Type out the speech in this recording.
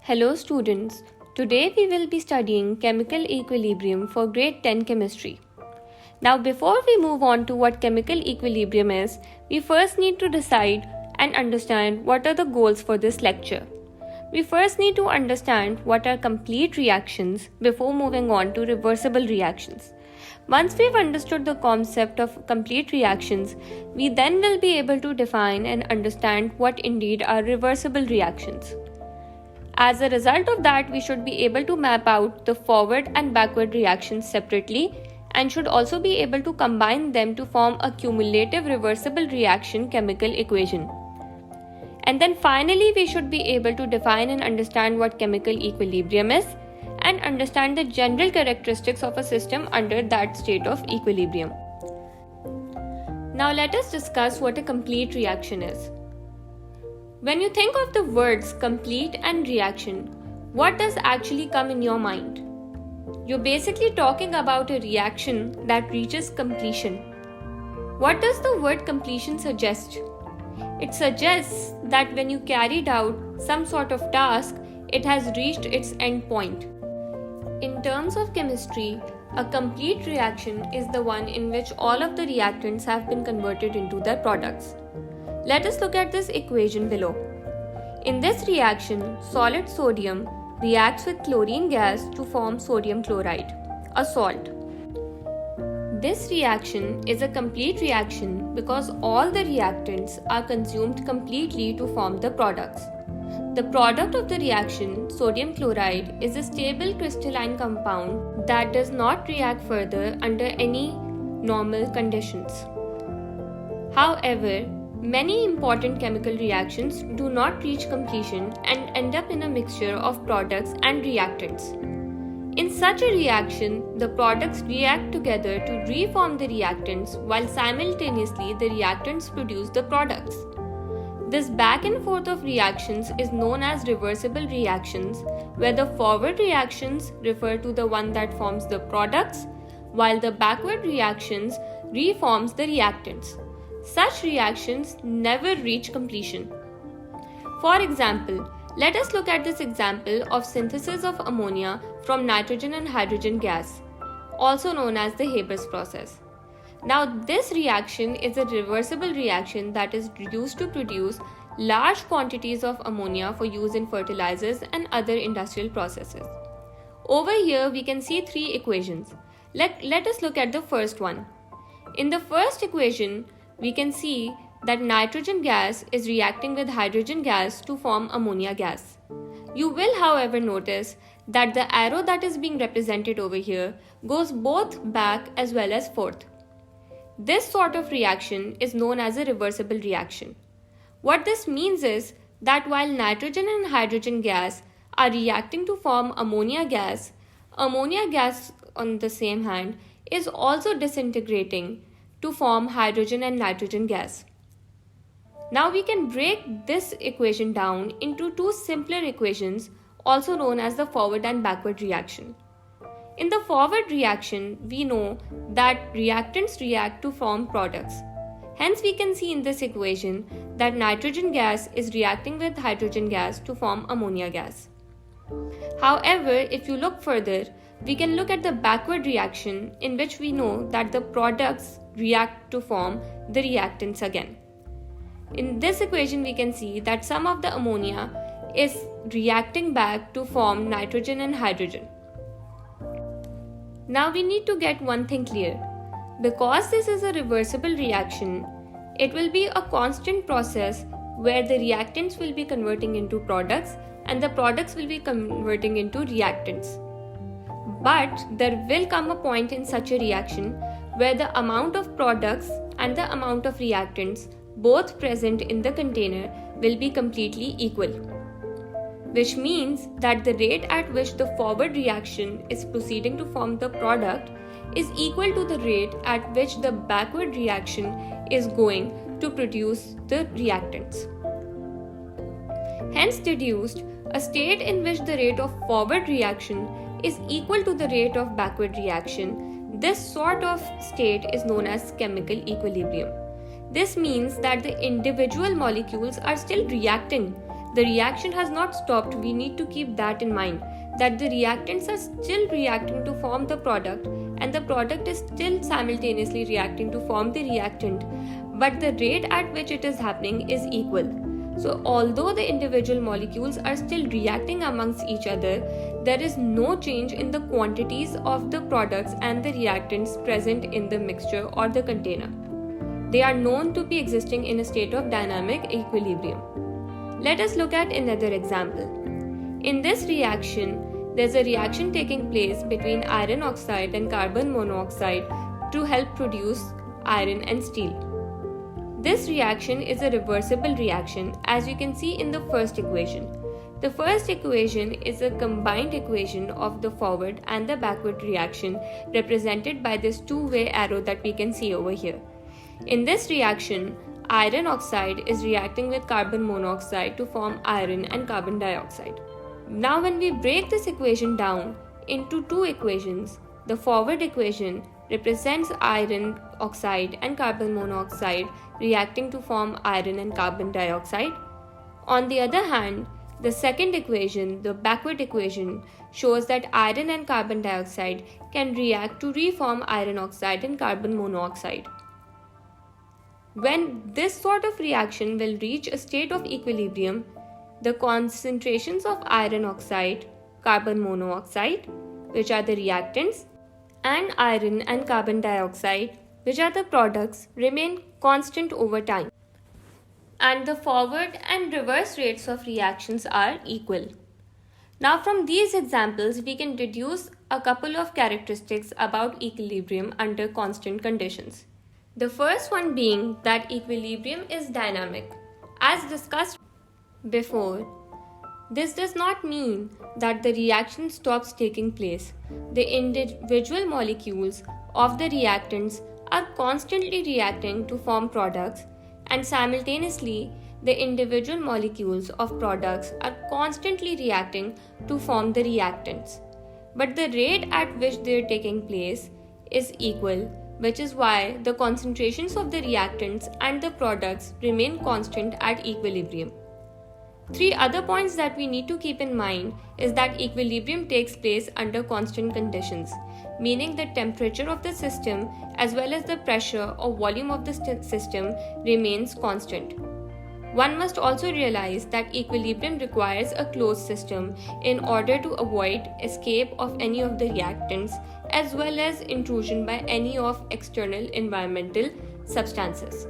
Hello students, today we will be studying chemical equilibrium for grade 10 chemistry. Now before we move on to what chemical equilibrium is, we first need to decide and understand what are the goals for this lecture. We first need to understand what are complete reactions before moving on to reversible reactions. Once we've understood the concept of complete reactions, we then will be able to define and understand what indeed are reversible reactions. As a result of that, we should be able to map out the forward and backward reactions separately and should also be able to combine them to form a cumulative reversible reaction chemical equation. And then finally, we should be able to define and understand what chemical equilibrium is and understand the general characteristics of a system under that state of equilibrium. Now let us discuss what a complete reaction is. When you think of the words complete and reaction, what does actually come in your mind? You're basically talking about a reaction that reaches completion. What does the word completion suggest? It suggests that when you carried out some sort of task, it has reached its end point. In terms of chemistry, a complete reaction is the one in which all of the reactants have been converted into their products. Let us look at this equation below. In this reaction, solid sodium reacts with chlorine gas to form sodium chloride, a salt. This reaction is a complete reaction because all the reactants are consumed completely to form the products. The product of the reaction, sodium chloride, is a stable crystalline compound that does not react further under any normal conditions. However, many important chemical reactions do not reach completion and end up in a mixture of products and reactants. In such a reaction, the products react together to reform the reactants while simultaneously the reactants produce the products. This back and forth of reactions is known as reversible reactions, where the forward reactions refer to the one that forms the products, while the backward reactions reforms the reactants. Such reactions never reach completion. For example, let us look at this example of synthesis of ammonia from nitrogen and hydrogen gas, also known as the Haber's process. Now, this reaction is a reversible reaction that is used to produce large quantities of ammonia for use in fertilizers and other industrial processes. Over here, we can see three equations. Let us look at the first one. In the first equation, we can see that nitrogen gas is reacting with hydrogen gas to form ammonia gas. You will, however, notice that the arrow that is being represented over here goes both back as well as forth. This sort of reaction is known as a reversible reaction. What this means is that while nitrogen and hydrogen gas are reacting to form ammonia gas on the same hand is also disintegrating to form hydrogen and nitrogen gas. Now we can break this equation down into two simpler equations, also known as the forward and backward reaction. In the forward reaction, we know that reactants react to form products. Hence, we can see in this equation that nitrogen gas is reacting with hydrogen gas to form ammonia gas. However, if you look further, we can look at the backward reaction in which we know that the products react to form the reactants again. In this equation, we can see that some of the ammonia is reacting back to form nitrogen and hydrogen. Now we need to get one thing clear. Because this is a reversible reaction, it will be a constant process where the reactants will be converting into products and the products will be converting into reactants. But there will come a point in such a reaction where the amount of products and the amount of reactants both present in the container will be completely equal, which means that the rate at which the forward reaction is proceeding to form the product is equal to the rate at which the backward reaction is going to produce the reactants. Hence deduced, a state in which the rate of forward reaction is equal to the rate of backward reaction, this sort of state is known as chemical equilibrium. This means that the individual molecules are still reacting. the reaction has not stopped. We need to keep that in mind, that the reactants are still reacting to form the product and the product is still simultaneously reacting to form the reactant, but the rate at which it is happening is equal. So although the individual molecules are still reacting amongst each other, there is no change in the quantities of the products and the reactants present in the mixture or the container. They are known to be existing in a state of dynamic equilibrium. Let us look at another example. In this reaction, there's a reaction taking place between iron oxide and carbon monoxide to help produce iron and steel. This reaction is a reversible reaction, as you can see in the first equation. The first equation is a combined equation of the forward and the backward reaction, represented by this two-way arrow that we can see over here. In this reaction, iron oxide is reacting with carbon monoxide to form iron and carbon dioxide. Now when we break this equation down into two equations, the forward equation represents iron oxide and carbon monoxide reacting to form iron and carbon dioxide. On the other hand, the second equation, the backward equation, shows that iron and carbon dioxide can react to reform iron oxide and carbon monoxide. When this sort of reaction will reach a state of equilibrium, the concentrations of iron oxide, carbon monoxide, which are the reactants, and iron and carbon dioxide, which are the products, remain constant over time. And the forward and reverse rates of reactions are equal. Now from these examples, we can deduce a couple of characteristics about equilibrium under constant conditions. The first one being that equilibrium is dynamic. As discussed before, this does not mean that the reaction stops taking place. The individual molecules of the reactants are constantly reacting to form products, and simultaneously the individual molecules of products are constantly reacting to form the reactants. But the rate at which they are taking place is equal, which is why the concentrations of the reactants and the products remain constant at equilibrium. Three other points that we need to keep in mind is that equilibrium takes place under constant conditions, meaning the temperature of the system as well as the pressure or volume of the system remains constant. One must also realize that equilibrium requires a closed system in order to avoid escape of any of the reactants as well as intrusion by any of external environmental substances.